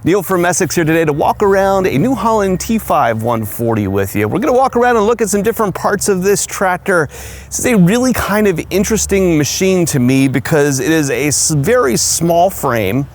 Neil from Essex here today to walk around a New Holland T5.140 with you. We're going to walk around and look at some different parts of this tractor. This is a really kind of interesting machine to me because it is a very small frame,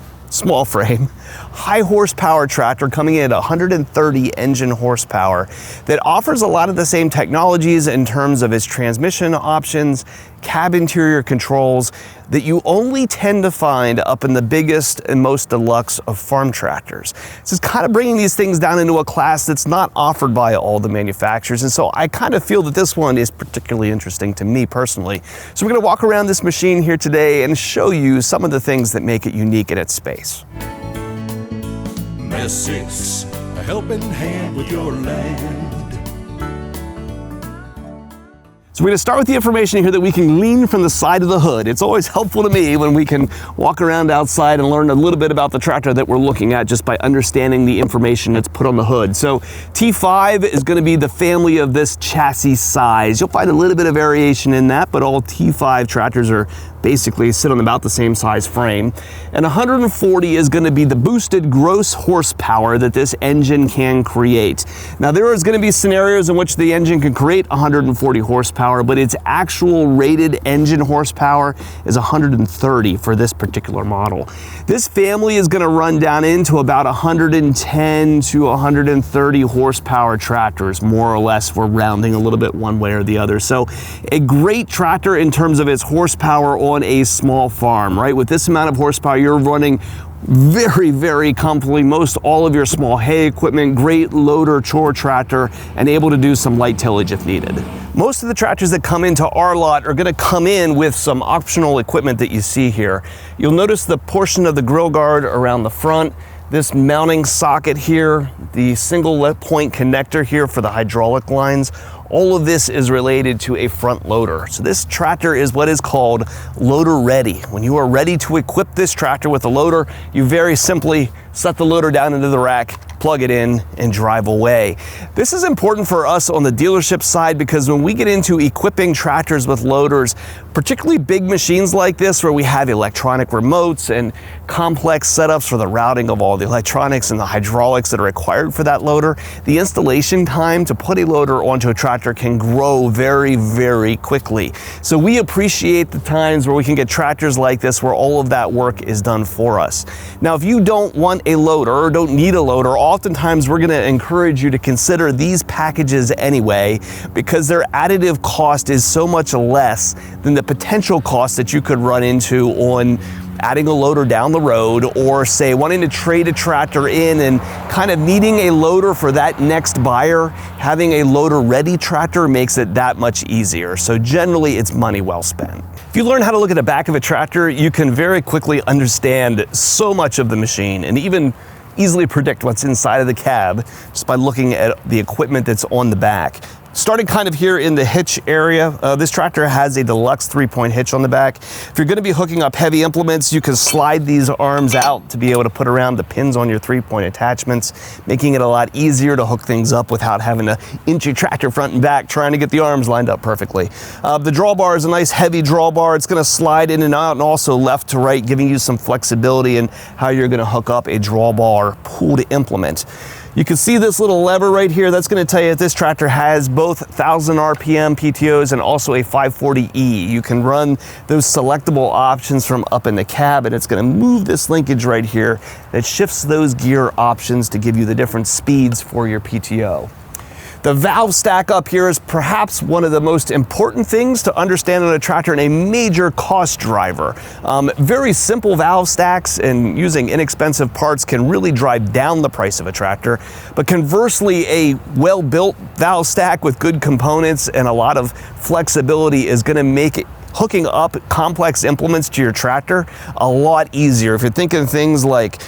high horsepower tractor coming in at 130 engine horsepower that offers a lot of the same technologies in terms of its transmission options, cab interior controls that you only tend to find up in the biggest and most deluxe of farm tractors. This is kind of bringing these things down into a class that's not offered by all the manufacturers, and so I kind of feel that this one is particularly interesting to me personally. So we're going to walk around this machine here today and show you some of the things that make it unique in its space. Essex, a helping hand with your land. So we're going to start with the information here that we can glean from the side of the hood. It's always helpful to me when we can walk around outside and learn a little bit about the tractor that we're looking at just by understanding the information that's put on the hood. So T5 is going to be the family of this chassis size. You'll find a little bit of variation in that, but all T5 tractors are basically sit on about the same size frame. And 140 is going to be the boosted gross horsepower that this engine can create. Now there is going to be scenarios in which the engine can create 140 horsepower, but its actual rated engine horsepower is 130 for this particular model. This family is going to run down into about 110 to 130 horsepower tractors, more or less. We're rounding a little bit one way or the other. So a great tractor in terms of its horsepower on a small farm, right? With this amount of horsepower, you're running very, very comfortably most all of your small hay equipment, great loader chore tractor, and able to do some light tillage if needed. Most of the tractors that come into our lot are going to come in with some optional equipment that you see here. You'll notice the portion of the grill guard around the front, this mounting socket here, the single point connector here for the hydraulic lines. All of this is related to a front loader. So this tractor is what is called loader ready. When you are ready to equip this tractor with a loader, you very simply set the loader down into the rack, plug it in, and drive away. This is important for us on the dealership side because when we get into equipping tractors with loaders, particularly big machines like this where we have electronic remotes and complex setups for the routing of all the electronics and the hydraulics that are required for that loader, the installation time to put a loader onto a tractor can grow very, very quickly. So we appreciate the times where we can get tractors like this where all of that work is done for us. Now, if you don't want a loader or don't need a loader, oftentimes we're going to encourage you to consider these packages anyway because their additive cost is so much less than the potential cost that you could run into on adding a loader down the road, or say wanting to trade a tractor in and kind of needing a loader for that next buyer. Having a loader ready tractor makes it that much easier. So generally it's money well spent. If you learn how to look at the back of a tractor, you can very quickly understand so much of the machine and even easily predict what's inside of the cab just by looking at the equipment that's on the back. Starting kind of here in the hitch area, this tractor has a deluxe 3-point hitch on the back. If you're going to be hooking up heavy implements, you can slide these arms out to be able to put around the pins on your 3-point attachments, making it a lot easier to hook things up without having to inch your tractor front and back trying to get the arms lined up perfectly. The drawbar is a nice heavy drawbar. It's going to slide in and out and also left to right, giving you some flexibility in how you're going to hook up a drawbar pulled implement. You can see this little lever right here. That's going to tell you that this tractor has both 1,000 RPM PTOs and also a 540E. You can run those selectable options from up in the cab, and it's going to move this linkage right here that shifts those gear options to give you the different speeds for your PTO. The valve stack up here is perhaps one of the most important things to understand on a tractor and a major cost driver. Very simple valve stacks and using inexpensive parts can really drive down the price of a tractor. But conversely, a well-built valve stack with good components and a lot of flexibility is going to make it hooking up complex implements to your tractor a lot easier. If you're thinking things like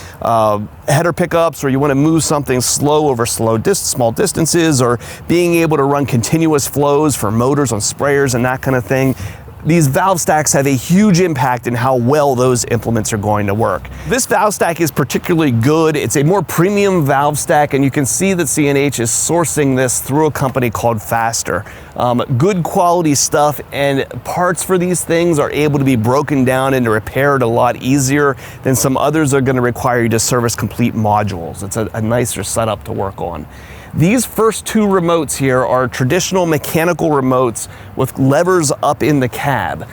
header pickups, or you want to move something slow over small distances, or being able to run continuous flows for motors on sprayers and that kind of thing, these valve stacks have a huge impact in how well those implements are going to work. This valve stack is particularly good. It's a more premium valve stack, and you can see that CNH is sourcing this through a company called Faster. Good quality stuff, and parts for these things are able to be broken down and repaired a lot easier than some others are going to require you to service complete modules. It's a nicer setup to work on. These first two remotes here are traditional mechanical remotes with levers up in the cab.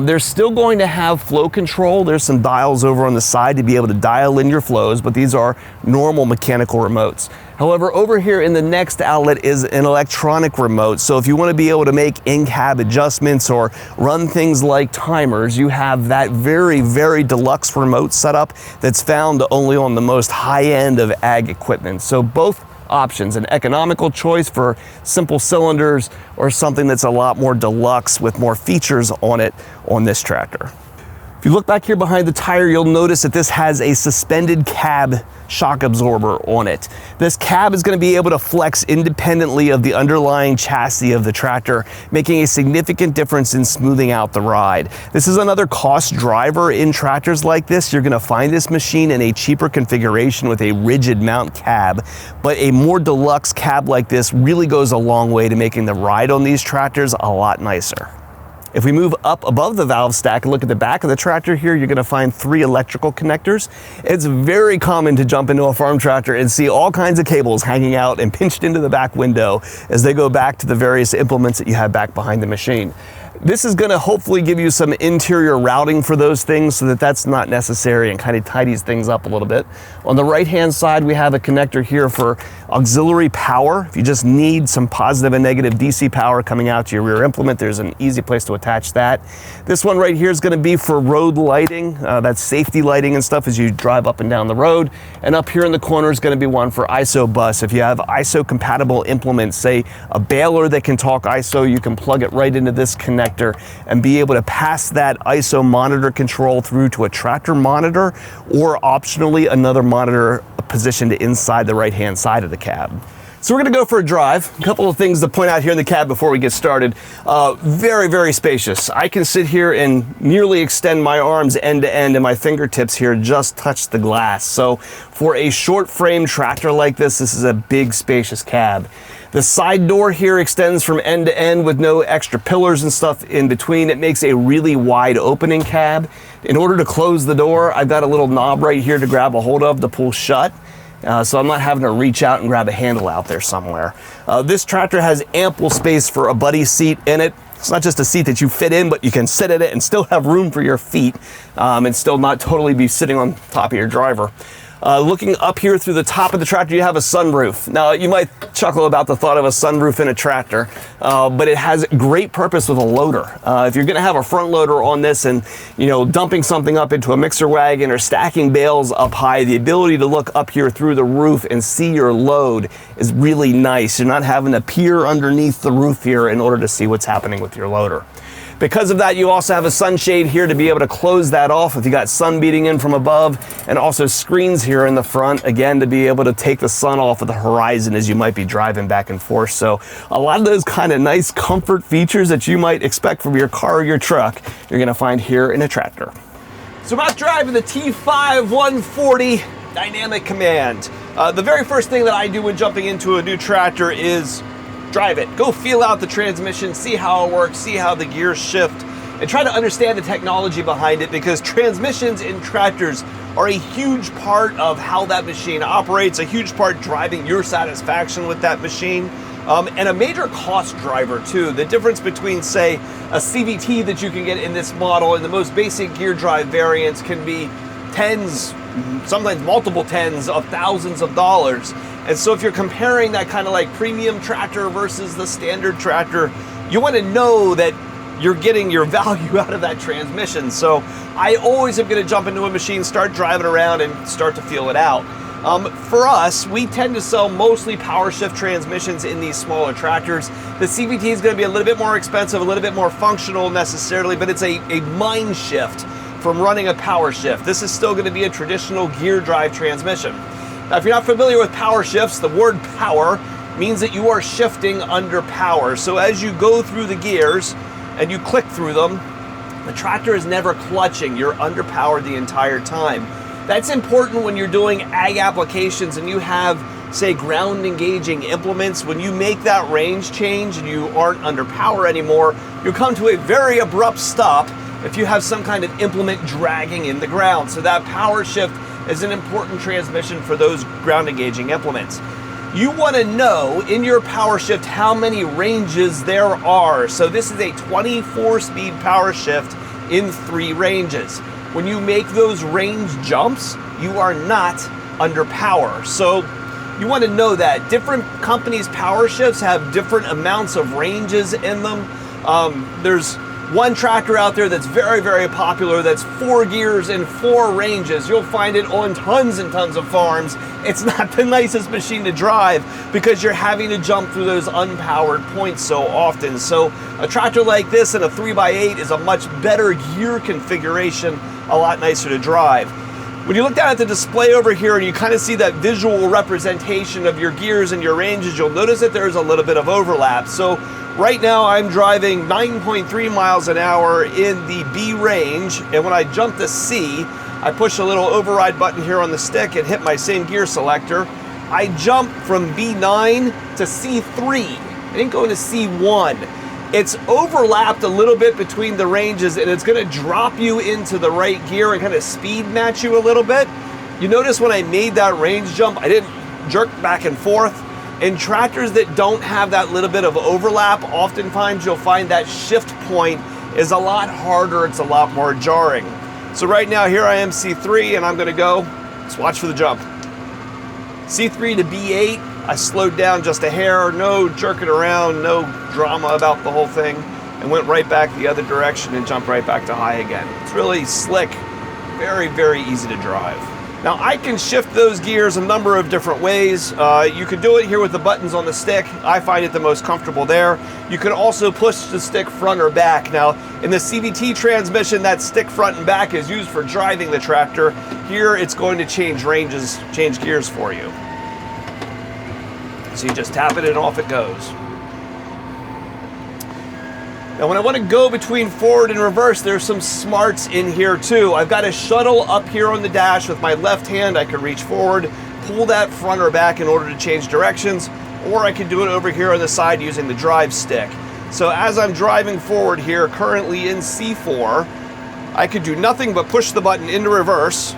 They're still going to have flow control. There's some dials over on the side to be able to dial in your flows, but these are normal mechanical remotes. However, over here in the next outlet is an electronic remote. So if you want to be able to make in-cab adjustments or run things like timers, you have that very, very deluxe remote setup that's found only on the most high end of ag equipment. So both options, an economical choice for simple cylinders or something that's a lot more deluxe with more features on it on this tractor. If you look back here behind the tire, you'll notice that this has a suspended cab shock absorber on it. This cab is going to be able to flex independently of the underlying chassis of the tractor, making a significant difference in smoothing out the ride. This is another cost driver in tractors like this. You're going to find this machine in a cheaper configuration with a rigid mount cab, but a more deluxe cab like this really goes a long way to making the ride on these tractors a lot nicer. If we move up above the valve stack and look at the back of the tractor here, you're going to find 3 electrical connectors. It's very common to jump into a farm tractor and see all kinds of cables hanging out and pinched into the back window as they go back to the various implements that you have back behind the machine. This is going to hopefully give you some interior routing for those things so that that's not necessary and kind of tidies things up a little bit. On the right hand side, we have a connector here for auxiliary power. If you just need some positive and negative DC power coming out to your rear implement, there's an easy place to attach that. This one right here is going to be for road lighting. That's safety lighting and stuff as you drive up and down the road. And up here in the corner is going to be one for ISO bus. If you have ISO compatible implements, say a baler that can talk ISO, you can plug it right into this connector and be able to pass that ISO monitor control through to a tractor monitor, or optionally another monitor positioned inside the right hand side of the cab. So we're going to go for a drive. A couple of things to point out here in the cab before we get started. Very, very spacious. I can sit here and nearly extend my arms end to end, and my fingertips here just touch the glass. So for a short frame tractor like this, this is a big spacious cab. The side door here extends from end to end with no extra pillars and stuff in between. It makes a really wide opening cab. In order to close the door, I've got a little knob right here to grab a hold of to pull shut. So I'm not having to reach out and grab a handle out there somewhere. This tractor has ample space for a buddy seat in it. It's not just a seat that you fit in, but you can sit in it and still have room for your feet and still not totally be sitting on top of your driver. Looking up here through the top of the tractor, you have a sunroof. Now, you might chuckle about the thought of a sunroof in a tractor, but it has great purpose with a loader. If you're gonna have a front loader on this and, you know, dumping something up into a mixer wagon or stacking bales up high, the ability to look up here through the roof and see your load is really nice. You're not having to peer underneath the roof here in order to see what's happening with your loader. Because of that, you also have a sunshade here to be able to close that off if you got sun beating in from above, and also screens here in the front, again, to be able to take the sun off of the horizon as you might be driving back and forth. So a lot of those kind of nice comfort features that you might expect from your car or your truck, you're gonna find here in a tractor. So I'm out driving the T5.140 Dynamic Command. The very first thing that I do when jumping into a new tractor is drive it. Go feel out the transmission, see how it works, see how the gears shift, and try to understand the technology behind it, because transmissions in tractors are a huge part of how that machine operates, a huge part driving your satisfaction with that machine, and a major cost driver too. The difference between, say, a CVT that you can get in this model and the most basic gear drive variants can be tens, sometimes multiple tens of thousands of dollars. And so if you're comparing that kind of like premium tractor versus the standard tractor, you want to know that you're getting your value out of that transmission. So I always am going to jump into a machine, start driving around, and start to feel it out. For us, we tend to sell mostly Powershift transmissions in these smaller tractors. The CVT is going to be a little bit more expensive, a little bit more functional necessarily, but it's a mind shift from running a Powershift. This is still going to be a traditional gear drive transmission. Now, if you're not familiar with power shifts, the word power means that you are shifting under power. So as you go through the gears and you click through them, The tractor is never clutching. You're underpowered the entire time. That's important when you're doing ag applications and you have, say, ground engaging implements. When you make that range change and you aren't under power anymore, you come to a very abrupt stop if you have some kind of implement dragging in the ground. So that power shift is an important transmission for those ground engaging implements. You want to know in your power shift how many ranges there are. So this is a 24-speed power shift in 3 ranges. When you make those range jumps, you are not under power. So you want to know that. Different companies' power shifts have different amounts of ranges in them. There's one tractor out there that's very, very popular that's 4 gears and 4 ranges. You'll find it on tons and tons of farms. It's not the nicest machine to drive because you're having to jump through those unpowered points so often. So a tractor like this in a 3x8 is a much better gear configuration, a lot nicer to drive. When you look down at the display over here and you kind of see that visual representation of your gears and your ranges, you'll notice that there's a little bit of overlap. So right now I'm driving 9.3 miles an hour in the B range, and when I jump to C, I push a little override button here on the stick and hit my same gear selector. I jump from B9 to C3. I didn't go into C1. It's overlapped a little bit between the ranges, and it's going to drop you into the right gear and kind of speed match you a little bit. You notice when I made that range jump, I didn't jerk back and forth. In tractors that don't have that little bit of overlap, oftentimes you'll find that shift point is a lot harder, it's a lot more jarring. So right now here I am C3 and I'm gonna go, let's watch for the jump. C3 to B8, I slowed down just a hair, no jerking around, no drama about the whole thing, and went right back the other direction and jumped right back to high again. It's really slick, very, very easy to drive. Now I can shift those gears a number of different ways. You can do it here with the buttons on the stick. I find it the most comfortable there. You can also push the stick front or back. Now in the CVT transmission, that stick front and back is used for driving the tractor. Here it's going to change ranges, change gears for you. So you just tap it and off it goes. Now when I want to go between forward and reverse, there's some smarts in here too. I've got a shuttle up here on the dash. With my left hand, I can reach forward, pull that front or back in order to change directions, or I can do it over here on the side using the drive stick. So as I'm driving forward here, currently in C4, I could do nothing but push the button into reverse.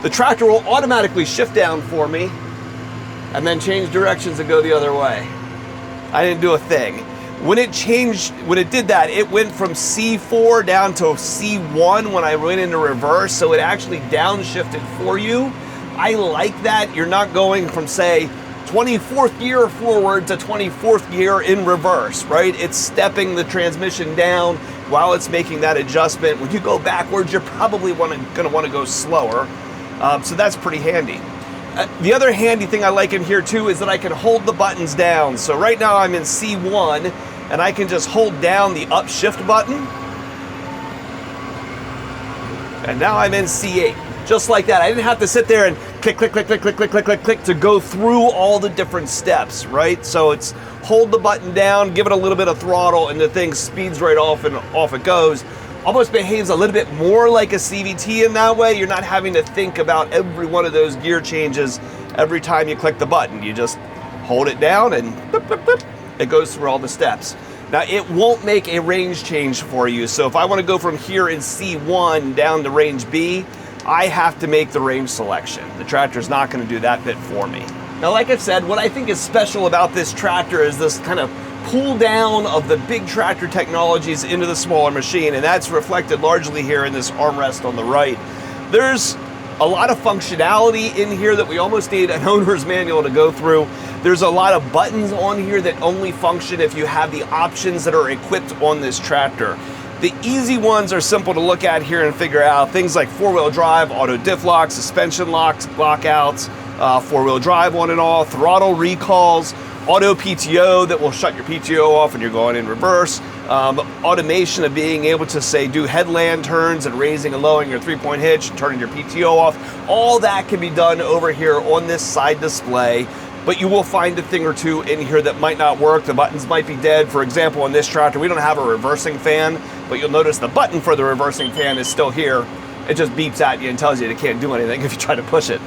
The tractor will automatically shift down for me and then change directions and go the other way. I didn't do a thing. When it did that, it went from C4 down to C1 when I went into reverse, so it actually downshifted for you. I like that. You're not going from, say, 24th gear forward to 24th gear in reverse, right? It's stepping the transmission down while it's making that adjustment. When you go backwards, you're probably gonna wanna go slower, so that's pretty handy. The other handy thing I like in here too is that I can hold the buttons down. So right now I'm in C1 and I can just hold down the up shift button. And now I'm in C8, just like that. I didn't have to sit there and click, click, click, click, click, click, click, click, click to go through all the different steps, right? So it's hold the button down, give it a little bit of throttle, and the thing speeds right off and off it goes. Almost behaves a little bit more like a CVT in that way. You're not having to think about every one of those gear changes every time you click the button. You just hold it down and boop, boop, boop, it goes through all the steps. Now it won't make a range change for you. So if I want to go from here in C1 down to range B, I have to make the range selection. The tractor's not going to do that bit for me. Now, like I've said, what I think is special about this tractor is this kind of pull down of the big tractor technologies into the smaller machine, and that's reflected largely here in this armrest on the right. There's a lot of functionality in here that we almost need an owner's manual to go through. There's a lot of buttons on here that only function if you have the options that are equipped on this tractor. The easy ones are simple to look at here and figure out. Things like four-wheel drive, auto diff lock, suspension locks, lockouts, four-wheel drive on and off, throttle recalls, auto PTO that will shut your PTO off when you're going in reverse, automation of being able to, say, do headland turns and raising and lowering your three-point hitch and turning your PTO off. All that can be done over here on this side display but you will find a thing or two in here that might not work. The buttons might be dead. For example, on this tractor, we don't have a reversing fan, but you'll notice the button for the reversing fan is still here. It just beeps at you and tells you it can't do anything if you try to push it.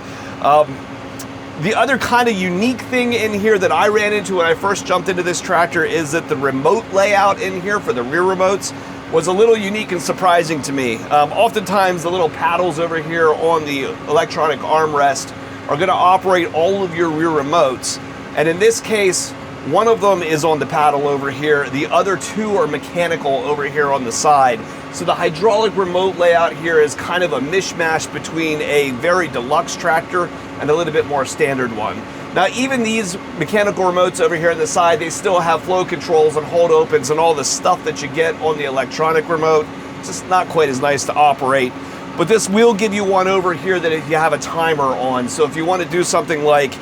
The other kind of unique thing in here that I ran into when I first jumped into this tractor is that the remote layout in here for the rear remotes was a little unique and surprising to me. Oftentimes the little paddles over here on the electronic armrest are going to operate all of your rear remotes, and in this case one of them is on the paddle over here, the other two are mechanical over here on the side. So the hydraulic remote layout here is kind of a mishmash between a very deluxe tractor and a little bit more standard one. Now even these mechanical remotes over here on the side, they still have flow controls and hold opens and all the stuff that you get on the electronic remote. It's just not quite as nice to operate. But this will give you one over here that if you have a timer on. So if you want to do something like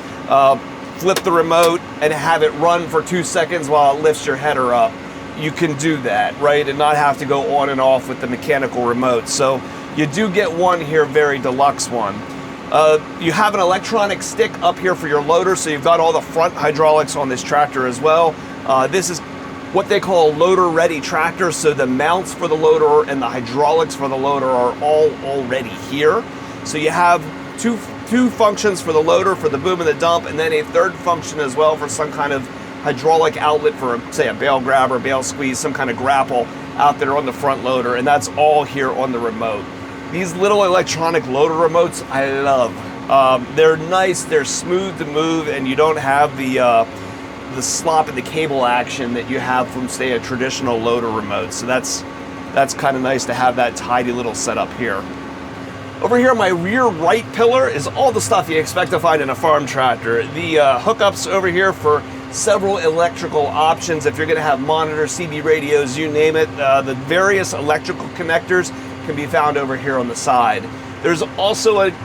flip the remote and have it run for 2 seconds while it lifts your header up, you can do that, right? And not have to go on and off with the mechanical remote. So you do get one here, very deluxe one. You have an electronic stick up here for your loader, so you've got all the front hydraulics on this tractor as well. This is what they call a loader-ready tractor, so the mounts for the loader and the hydraulics for the loader are all already here. So you have two functions for the loader, for the boom and the dump, and then a third function as well for some kind of hydraulic outlet for, say, a bale grabber, bale squeeze, some kind of grapple out there on the front loader, and that's all here on the remote. These little electronic loader remotes I love. They're nice, they're smooth to move, and you don't have the slop and the cable action that you have from, say, a traditional loader remote. So that's kind of nice to have that tidy little setup here. Over here, my rear right pillar is all the stuff you expect to find in a farm tractor. The hookups over here for several electrical options. If you're going to have monitors, CB radios, you name it, the various electrical connectors can be found over here on the side. There's also a data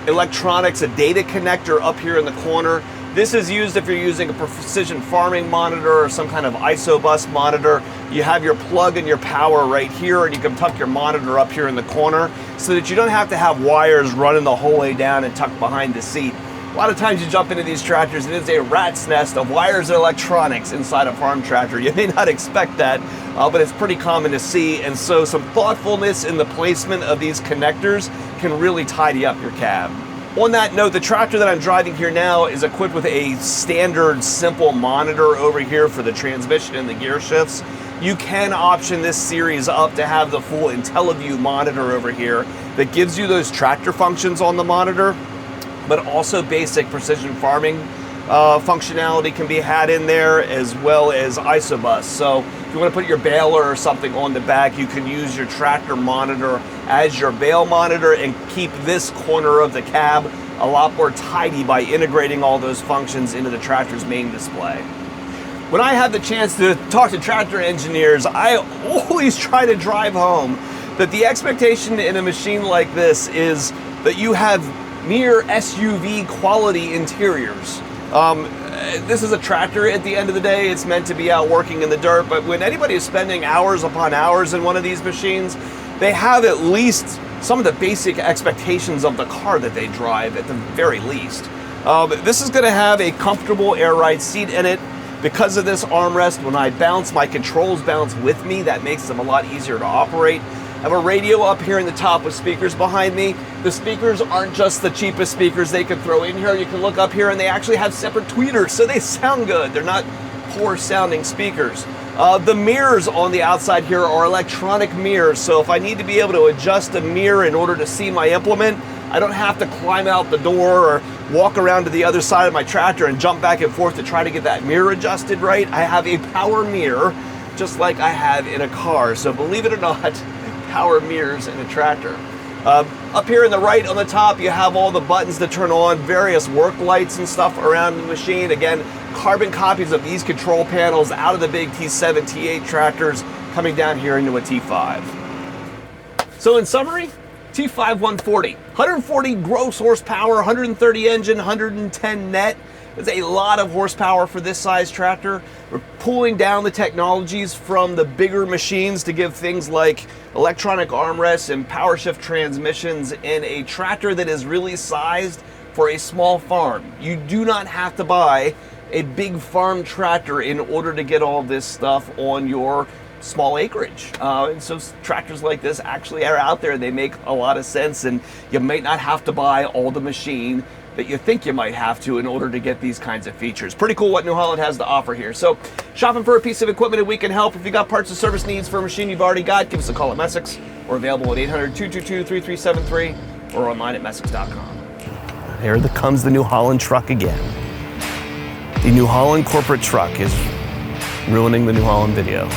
connector up here in the corner. This is used if you're using a precision farming monitor or some kind of isobus monitor. You have your plug and your power right here, and you can tuck your monitor up here in the corner so that you don't have to have wires running the whole way down and tucked behind the seat. A lot of times you jump into these tractors and it's a rat's nest of wires and electronics inside a farm tractor. You may not expect that, but it's pretty common to see, and so some thoughtfulness in the placement of these connectors can really tidy up your cab. On that note, the tractor that I'm driving here now is equipped with a standard simple monitor over here for the transmission and the gear shifts. You can option this series up to have the full IntelliView monitor over here that gives you those tractor functions on the monitor, but also basic precision farming functionality can be had in there, as well as isobus. So if you want to put your baler or something on the back, you can use your tractor monitor as your bale monitor and keep this corner of the cab a lot more tidy by integrating all those functions into the tractor's main display. When I have the chance to talk to tractor engineers, I always try to drive home that the expectation in a machine like this is that you have near SUV quality interiors. This is a tractor at the end of the day. It's meant to be out working in the dirt, but when anybody is spending hours upon hours in one of these machines, they have at least some of the basic expectations of the car that they drive at the very least. This is going to have a comfortable air ride seat in it. Because of this armrest, when I bounce, my controls bounce with me. That makes them a lot easier to operate. I have a radio up here in the top with speakers behind me. The speakers aren't just the cheapest speakers they could throw in here. You can look up here and they actually have separate tweeters, so they sound good. They're not poor sounding speakers. The mirrors on the outside here are electronic mirrors, so if I need to be able to adjust a mirror in order to see my implement, I don't have to climb out the door or walk around to the other side of my tractor and jump back and forth to try to get that mirror adjusted right. I have a power mirror, just like I have in a car. So believe it or not, power mirrors in a tractor. Up here in the right on the top, you have all the buttons to turn on, various work lights and stuff around the machine. Again, carbon copies of these control panels out of the big T7, T8 tractors coming down here into a T5. So in summary, T5.140, 140 gross horsepower, 130 engine, 110 net. It's a lot of horsepower for this size tractor. We're pulling down the technologies from the bigger machines to give things like electronic armrests and Powershift transmissions in a tractor that is really sized for a small farm. You do not have to buy a big farm tractor in order to get all this stuff on your small acreage. And so tractors like this actually are out there. They make a lot of sense, and you might not have to buy all the machine that you think you might have to in order to get these kinds of features. Pretty cool what New Holland has to offer here. So shopping for a piece of equipment and we can help. If you got parts and service needs for a machine you've already got, give us a call at Messick's. We're available at 800-222-3373 or online at Messicks.com. Here comes the New Holland truck again. The New Holland corporate truck is ruining the New Holland video.